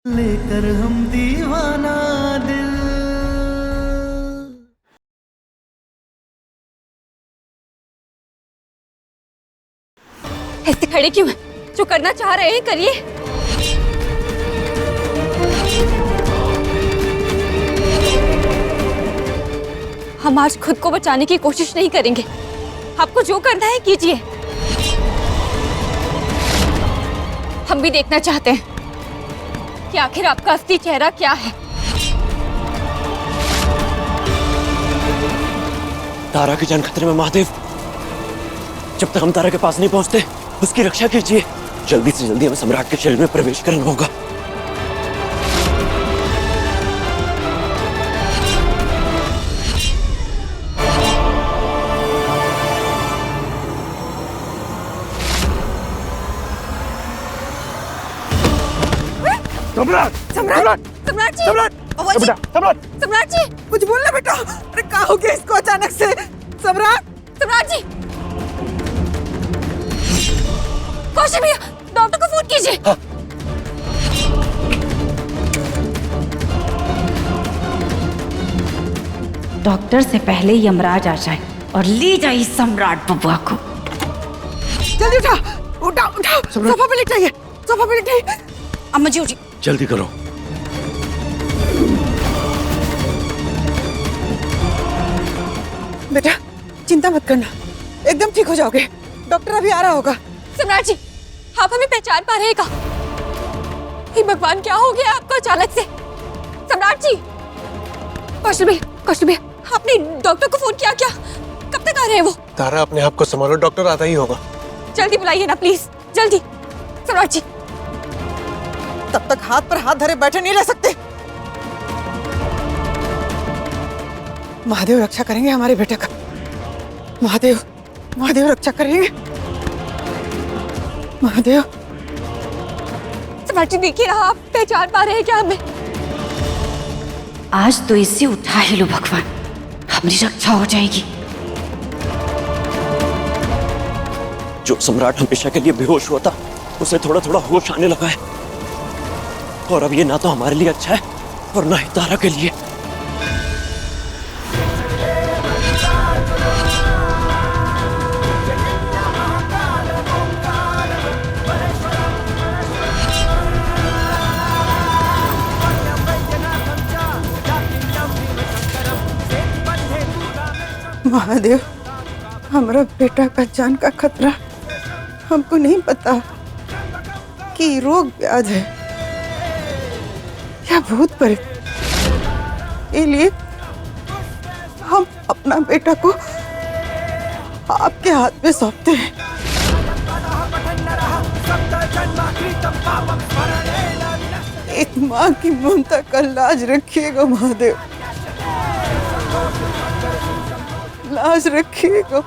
लेकर हम दीवाना दिल। ऐसे खड़े क्यों हैं? जो करना चाह रहे हैं करिए। हम आज खुद को बचाने की कोशिश नहीं करेंगे। आपको जो करना है कीजिए। हम भी देखना चाहते हैं कि आखिर आपका असली चेहरा क्या है। तारा की जान खतरे में महादेव। जब तक हम तारा के पास नहीं पहुंचते उसकी रक्षा कीजिए। जल्दी से जल्दी हमें सम्राट के शरीर में प्रवेश करना होगा। सम्राट! सम्राट! सम्राट जी! सम्राट! अव्वा जी! सम्राट! सम्राट जी! कुछ बोलना बेटा। अरे क्या हो गया इसको अचानक से? सम्राट! सम्राट जी! कौशल भैया, डॉक्टर को फोन कीजिए। हाँ। डॉक्टर से पहले यमराज आ जाए और ले जाए सम्राट बबुआ को। जल्दी उठा उठा उठा, सोफा पे लेटाइए, सोफा पे लेटाइए। अम्मा जी उठिए। जल्दी करो। बेटा चिंता मत करना, एकदम ठीक हो जाओगे। डॉक्टर अभी आ रहा होगा। सम्राट जी, आप हमें पहचान पा रहे हैं क्या? हे भगवान, क्या हो गया आपको अचानक से? सम्राट जी! कौशल भैया, आपने डॉक्टर को फोन किया क्या? कब तक आ रहे हैं वो? तारा अपने आप को संभालो, डॉक्टर आता ही होगा। जल्दी बुलाइए ना प्लीज, जल्दी। सम्राट जी! तब तक हाथ पर हाथ धरे बैठे नहीं रह सकते। महादेव रक्षा करेंगे हमारे बेटे का। महादेव, महादेव रक्षा करेंगे। महादेव। सम्राट जी देखिए ना, आप पहचान पा रहे हैं क्या हमें? आज तो इसे उठा ही लो भगवान, हमारी रक्षा हो जाएगी। जो सम्राट हमेशा के लिए बेहोश हुआ था उसे थोड़ा थोड़ा होश आने लगा है। और अब ये ना तो हमारे लिए अच्छा है और ना ही तारा के लिए। महादेव, हमारा बेटा का जान का खतरा। हमको नहीं पता कि रोग व्याध है या भूत प्रेत। इसलिए हम अपना बेटा को आपके हाथ में सौंपते हैं। एक माँ की ममता का लाज रखिएगा महादेव, लाज रखिएगा।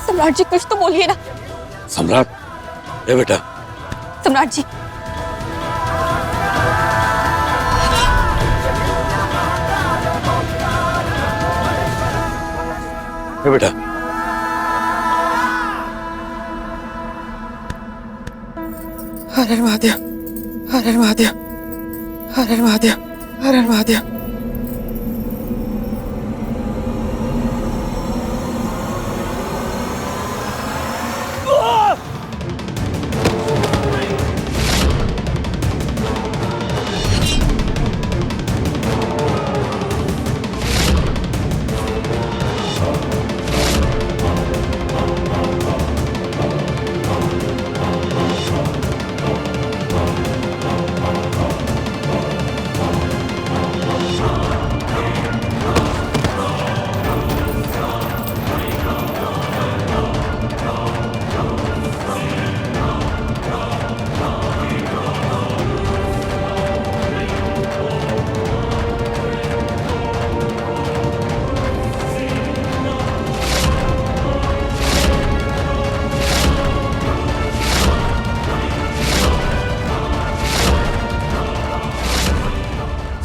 सम्राट जी कुछ तो बोलिए ना। सम्राट, ए बेटा। सम्राट जी! ए बेटा। हर हर महादेव, हर हर महादेव, हर हर महादेव, हर हर महादेव।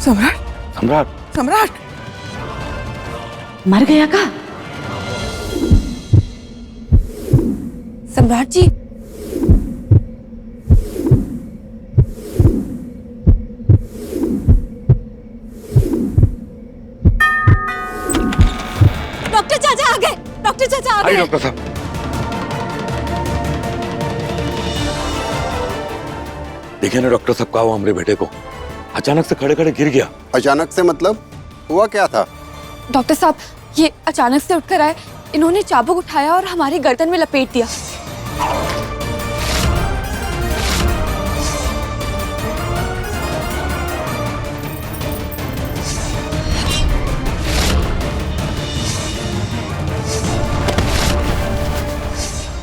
सम्राट सम्राट सम्राट मर गया का? सम्राट जी, डॉक्टर चाचा आ गए। डॉक्टर चाचा आ आइए गए। डॉक्टर साहब। देखिए ना डॉक्टर साहब, क्या हुआ हमारे बेटे को? अचानक से खड़े खड़े गिर गया। अचानक से मतलब हुआ क्या था? डॉक्टर साहब, ये अचानक से उठकर आए, इन्होंने चाबुक उठाया और हमारी गर्दन में लपेट दिया।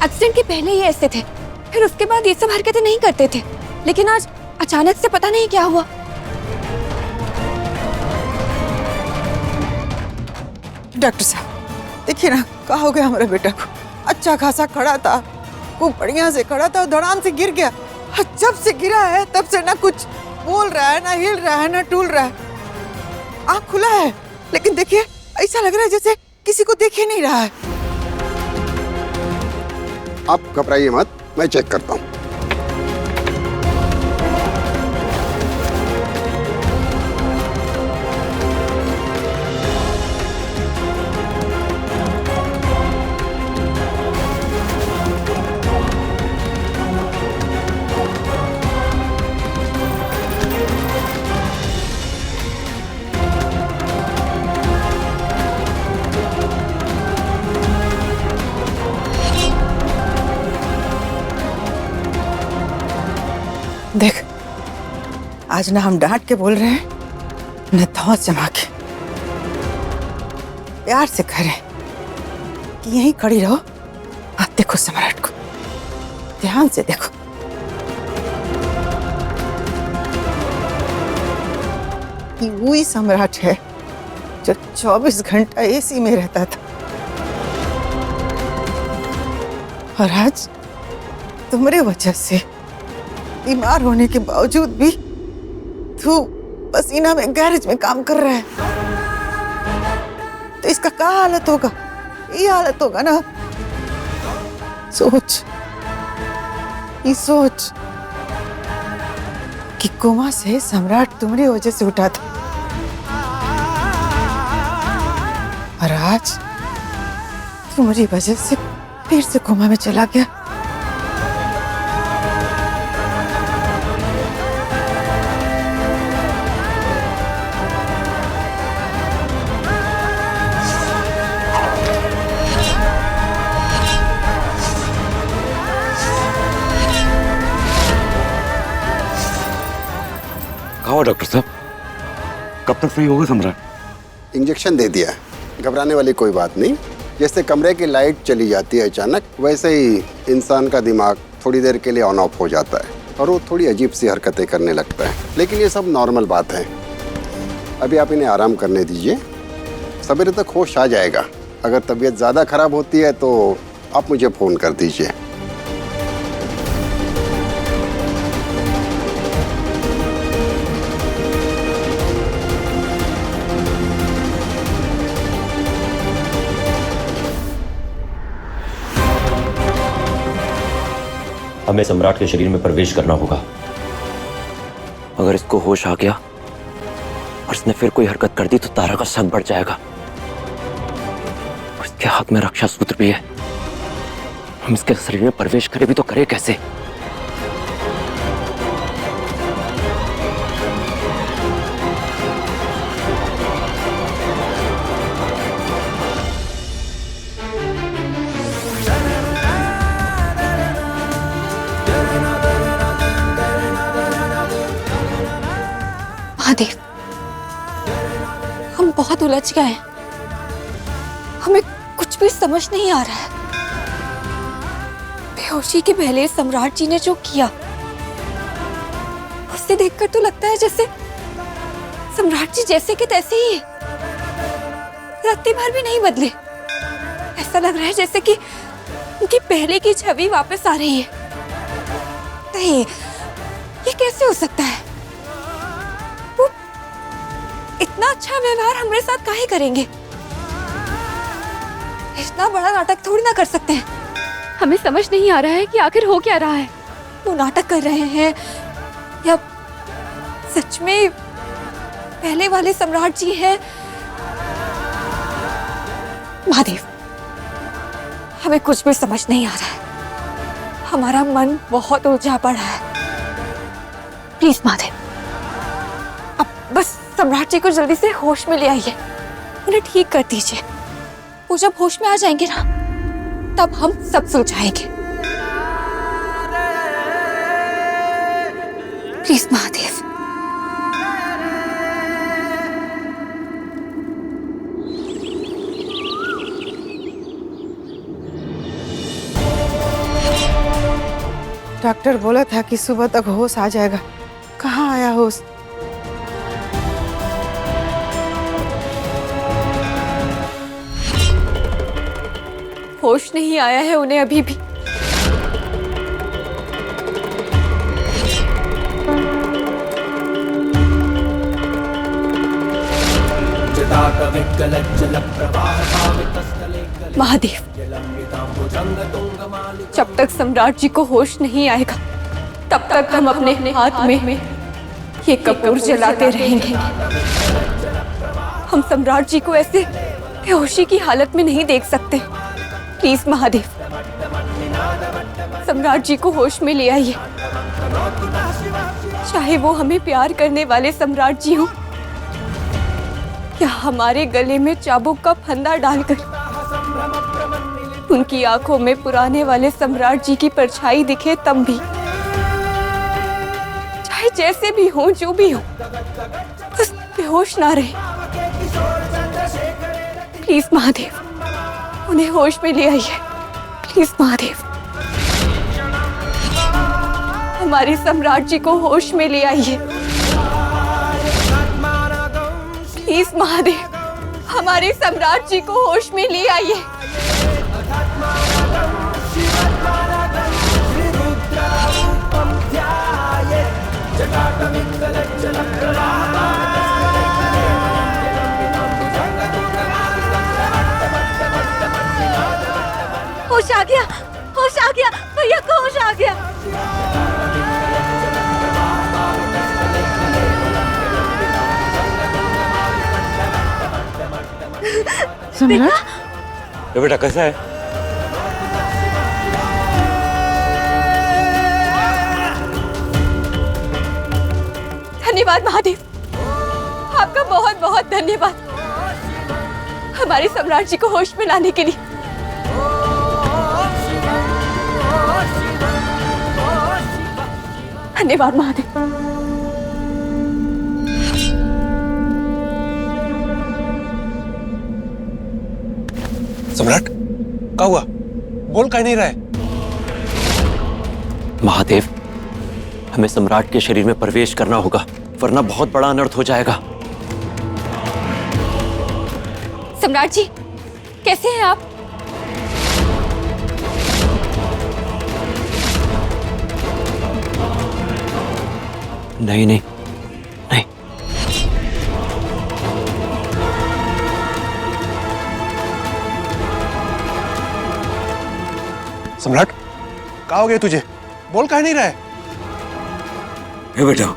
एक्सीडेंट के पहले ये ऐसे थे, फिर उसके बाद ये सब हरकतें नहीं करते थे, लेकिन आज अचानक से पता नहीं क्या हुआ। डॉक्टर साहब देखिए ना, क्या हो गया हमारे बेटा को? अच्छा खासा खड़ा था, खूब बढ़िया से खड़ा था, धड़ाम से गिर गया। जब से गिरा है तब से ना कुछ बोल रहा है, ना हिल रहा है, ना टूल रहा है। आँख खुला है, लेकिन देखिए ऐसा लग रहा है जैसे किसी को देख ही नहीं रहा है। आप घबराइए मत, मैं चेक करता हूँ। देख, आज ना हम डांट के बोल रहे हैं, न धौंस जमा के। प्यार से कह रहे हैं कि यहीं खड़ी रहो। आप देखो सम्राट को, ध्यान से देखो। ये वही सम्राट है जो 24 घंटा एसी में रहता था, और आज तुम्हारे वजह से बीमार होने के बावजूद भी तू पसीना में गैरेज में काम कर रहा है। तो इसका क्या हालत होगा? ये हालत होगा ना। सोच, ये सोच कि कोमा से सम्राट तुम्हारी वजह से उठा था, और आज तुम्हारी वजह से फिर से कोमा में चला गया। कहा डॉक्टर साहब, कब तक सही होगा सम्राट? इंजेक्शन दे दिया है, घबराने वाली कोई बात नहीं। जैसे कमरे की लाइट चली जाती है अचानक, वैसे ही इंसान का दिमाग थोड़ी देर के लिए ऑन ऑफ हो जाता है और वो थोड़ी अजीब सी हरकतें करने लगता है, लेकिन ये सब नॉर्मल बात है। अभी आप इन्हें आराम करने दीजिए, सवेरे तक होश आ जाएगा। अगर तबीयत ज़्यादा खराब होती है तो आप मुझे फ़ोन कर दीजिए। हमें सम्राट के शरीर में प्रवेश करना होगा। अगर इसको होश आ गया और इसने फिर कोई हरकत कर दी तो तारा का शक बढ़ जाएगा। इसके हाथ में रक्षा सूत्र भी है, हम इसके शरीर में प्रवेश करें भी तो करें कैसे? महादेव, हम बहुत उलझ गए हैं, हमें कुछ भी समझ नहीं आ रहा है। बेहोशी के पहले सम्राट जी ने जो किया, उसे देखकर तो लगता है जैसे सम्राट जी जैसे के तैसे ही है, रत्ती भर भी नहीं बदले। ऐसा लग रहा है जैसे कि उनकी पहले की छवि वापस आ रही है। नहीं, ये कैसे हो सकता है? अच्छा व्यवहार हमारे साथ काहे करेंगे? इतना बड़ा नाटक थोड़ी ना कर सकते हैं। हमें समझ नहीं आ रहा है कि आखिर हो क्या रहा है। वो नाटक कर रहे हैं या सच में पहले वाले सम्राट जी हैं? महादेव, हमें कुछ भी समझ नहीं आ रहा है। हमारा मन बहुत उलझा पड़ा है। प्लीज महादेव, अब बस सम्राट जी को जल्दी से होश में ले आइए, उन्हें ठीक कर दीजिए। वो जब होश में आ जाएंगे ना, तब हम सब सुलझाएंगे। प्लीज महादेव। डॉक्टर बोला था कि सुबह तक होश आ जाएगा। कहाँ आया होश? होश नहीं आया है उन्हें अभी भी। महादेव, जब तक सम्राट जी को होश नहीं आएगा, तब तक हम अपने हाथ में ये कपूर जलाते रहेंगे। हम सम्राट जी को ऐसे बेहोशी की हालत में नहीं देख सकते। प्लीज महादेव, सम्राट जी को होश में ले आइए। चाहे वो हमें प्यार करने वाले सम्राट जी हो या हमारे गले में चाबुक का फंदा डालकर उनकी आंखों में पुराने वाले सम्राट जी की परछाई दिखे, तब भी। चाहे जैसे भी हो, जो भी हो, बस बेहोश ना रहे। प्लीज महादेव, उन्हें होश में ले आइए। प्लीज महादेव, हमारे सम्राट जी को होश में ले आइए। प्लीज महादेव, हमारे सम्राट जी को होश में ले आइए। होश आ गया, होश आ गया, भैया को होश आ गया। सम्राट, ये बेटा कैसा है? धन्यवाद महादेव, आपका बहुत बहुत धन्यवाद हमारे सम्राट जी को होश में लाने के लिए। धन्यवाद महादेव। सम्राट, क्या हुआ? बोल कह नहीं रहा है? महादेव, हमें सम्राट के शरीर में प्रवेश करना होगा, वरना बहुत बड़ा अनर्थ हो जाएगा। सम्राट जी, कैसे हैं आप? नहीं नहीं नहीं। सम्राट, क्या हो गया तुझे? बोल कह नहीं रहा है? ये बेटा,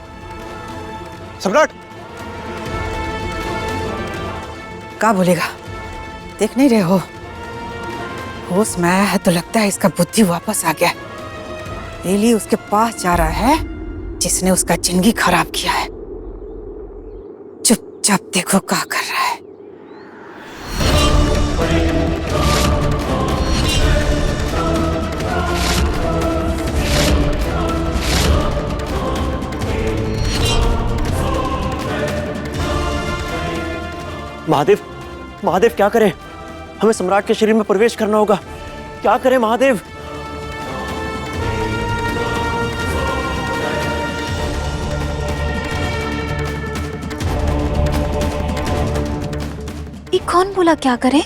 सम्राट, क्या बोलेगा? देख नहीं रहे हो? होश में आया है तो लगता है इसका बुद्धि वापस आ गया। एली उसके पास जा रहा है जिसने उसका जिंदगी खराब किया है। चुपचाप देखो क्या कर रहा है। महादेव, महादेव क्या करें? हमें सम्राट के शरीर में प्रवेश करना होगा। क्या करें महादेव? ये कौन बोला क्या करे?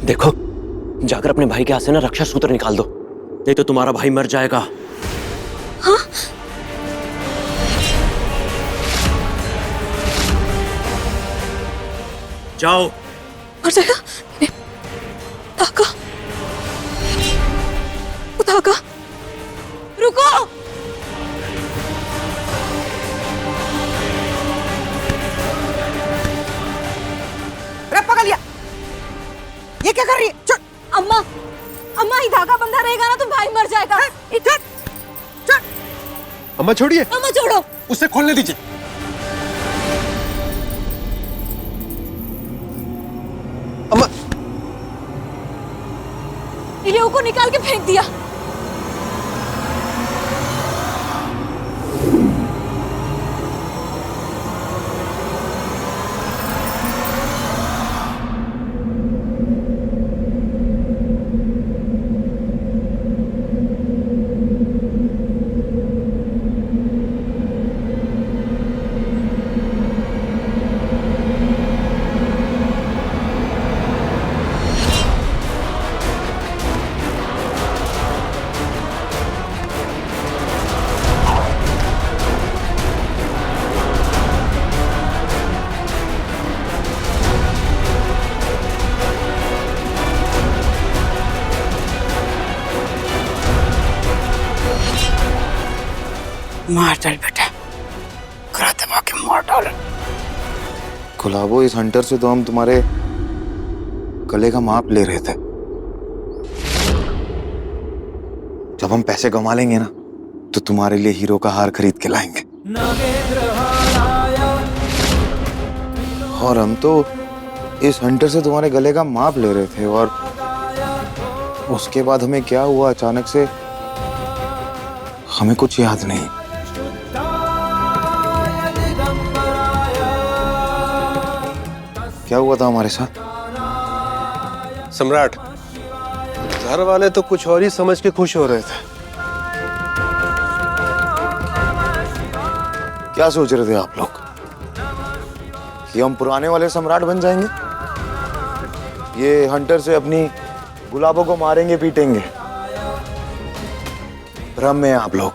देखो, जाकर अपने भाई के हाथ से ना रक्षा सूत्र निकाल दो, नहीं तो तुम्हारा भाई मर जाएगा। हाँ? जाओ। मर जाएगा? धागा, वो धागा, रुको। अरे पकड़ लिया, ये क्या कर रही है? छोड़। अम्मा, अम्मा ये धागा बंधा रहेगा ना तो भाई मर जाएगा। छोड़, छोड़। अम्मा छोड़िए, अम्मा छोड़ो। उसे खोलने दीजिए। अम्मा, इलियो को निकाल के फेंक दिया। मार डाल बेटा, करा दबा के मार डाल। गुलाबो, इस हंटर से तो हम तुम्हारे गले का माप ले रहे थे। जब हम पैसे कमा लेंगे ना तो तुम्हारे लिए हीरो का हार खरीद के लाएंगे। और हम तो इस हंटर से तुम्हारे गले का माप ले रहे थे और उसके बाद हमें क्या हुआ अचानक से हमें कुछ याद नहीं। क्या हुआ था हमारे साथ? सम्राट, घर वाले तो कुछ और ही समझ के खुश हो रहे थे। क्या सोच रहे थे आप लोग कि हम पुराने वाले सम्राट बन जाएंगे? ये हंटर से अपनी गुलाबों को मारेंगे पीटेंगे? भ्रम में आप लोग।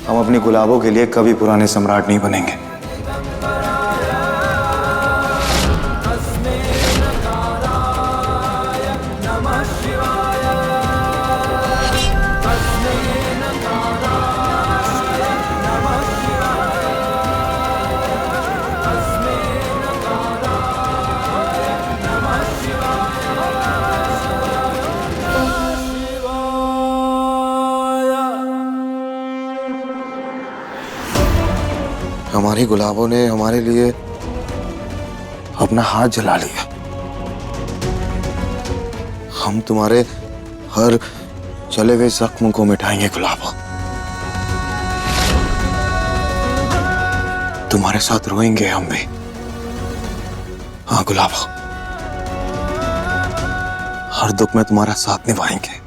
हम अपनी गुलाबों के लिए कभी पुराने सम्राट नहीं बनेंगे। हमारी गुलाबों ने हमारे लिए अपना हाथ जला लिया। हम तुम्हारे हर चले गए जख्म को मिटाएंगे गुलाबों। तुम्हारे साथ रोएंगे हम भी। हाँ गुलाबों, हर दुख में तुम्हारा साथ निभाएंगे।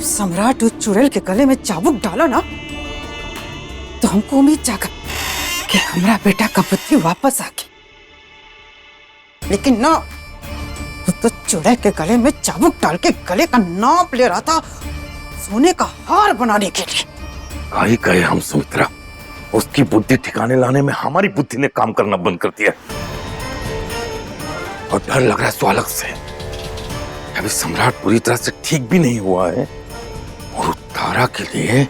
सम्राट उस चुड़ैल के गले में चाबुक डाला ना तो हमको उम्मीद जागा कि हमारा बेटा का बुद्धि वापस आ गई। लेकिन ना, वो तो चुड़ैल के गले में चाबुक डाल के गले का नाप ले रहा था सोने का हार बनाने के लिए। आई गए हम सुमित्रा, उसकी बुद्धि ठिकाने लाने में हमारी बुद्धि ने काम करना बंद कर दिया और डर लग रहा है स्वालक से। अभी सम्राट पूरी तरह से ठीक भी नहीं हुआ है और तारा के लिए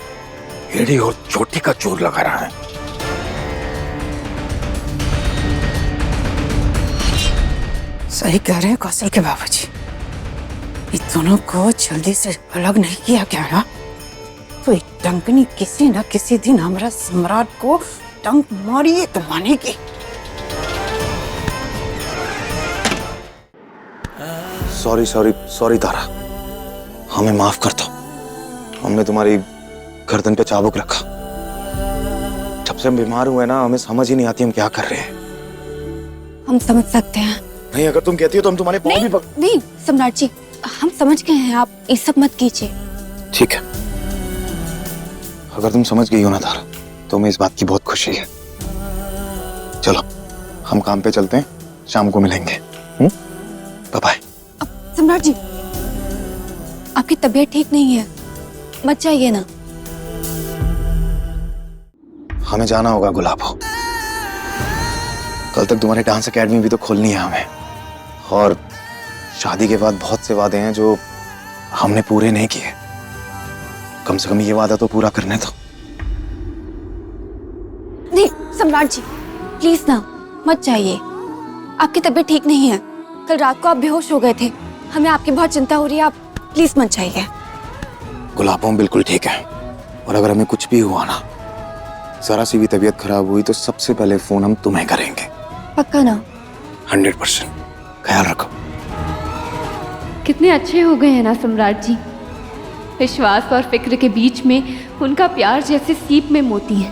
एड़ी और चोटी का जोर लगा रहा है। सही कह रहे हैं कौशल के बाबूजी। इन दोनों को जल्दी से अलग नहीं किया गया ना तो एक डंकनी किसी न किसी दिन हमारा सम्राट को डंक मारिए तो मानेगी। सॉरी सॉरी सॉरी तारा, हमें माफ कर दो। हमने तुम्हारी गर्दन पे चाबुक रखा। जब से हम बीमार हुए ना, हमें समझ ही नहीं आती हम क्या कर रहे हैं। हम समझ सकते हैं। नहीं, अगर तुम कहती हो तो हम तुम्हारे पाँव भी नहीं सम्राट जी, हम समझ गए हैं, आप ये सब मत कीजिए। ठीक है, अगर तुम समझ गई हो ना तारा, तो हमें इस बात की बहुत खुशी है। चलो हम काम पे चलते हैं, शाम को मिलेंगे। Bye bye. सम्राट जी, आपकी तबीयत ठीक नहीं है, मत जाइए ना। हमें जाना होगा गुलाबो। कल तक तुम्हारी डांस एकेडमी भी तो खोलनी है हमें, और शादी के बाद बहुत से वादे हैं जो हमने पूरे नहीं किए। कम से कम ये वादा तो पूरा करने दो। नहीं सम्राट जी, प्लीज ना, मत जाइए। आपकी तबीयत ठीक नहीं है, कल रात को आप बेहोश हो गए थे, हमें आपकी बहुत चिंता हो रही है, आप प्लीज मत जाइए। गुलाबो बिल्कुल ठीक है, और अगर हमें कुछ भी हुआ ना, जरा सी भी तबीयत खराब हुई तो सबसे पहले फोन हम तुम्हें करेंगे। पक्का ना? 100%। ख्याल रखो। कितने अच्छे हो गए हैं ना सम्राट जी। विश्वास और फिक्र के बीच में उनका प्यार जैसे सीप में मोती है।